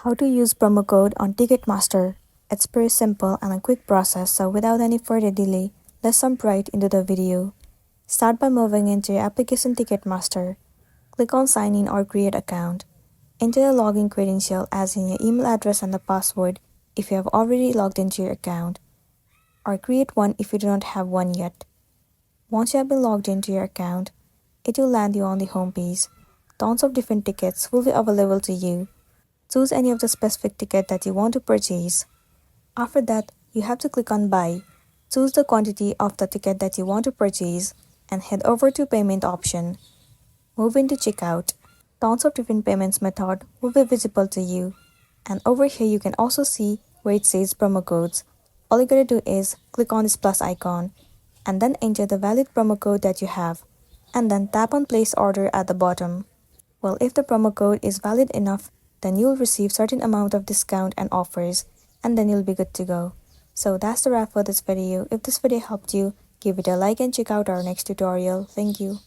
How to use promo code on Ticketmaster. It's pretty simple and a quick process, so without any further delay, let's jump right into the video. Start by moving into your application Ticketmaster. Click on Sign In or Create Account. Enter the login credential as in your email address and the password if you have already logged into your account, or create one if you do not have one yet. Once you have been logged into your account, it will land you on the home page. Tons of different tickets will be available to you. Choose any of the specific ticket that you want to purchase. After that, you have to click on Buy. Choose the quantity of the ticket that you want to purchase and head over to Payment option. Move into Checkout. Tons of different payments method will be visible to you. And over here you can also see where it says promo codes. All you gotta do is click on this plus icon and then enter the valid promo code that you have, and then tap on Place Order at the bottom. Well, if the promo code is valid enough, then you'll receive certain amount of discount and offers, and then you'll be good to go. So that's the wrap for this video. If this video helped you, give it a like and check out our next tutorial. Thank you.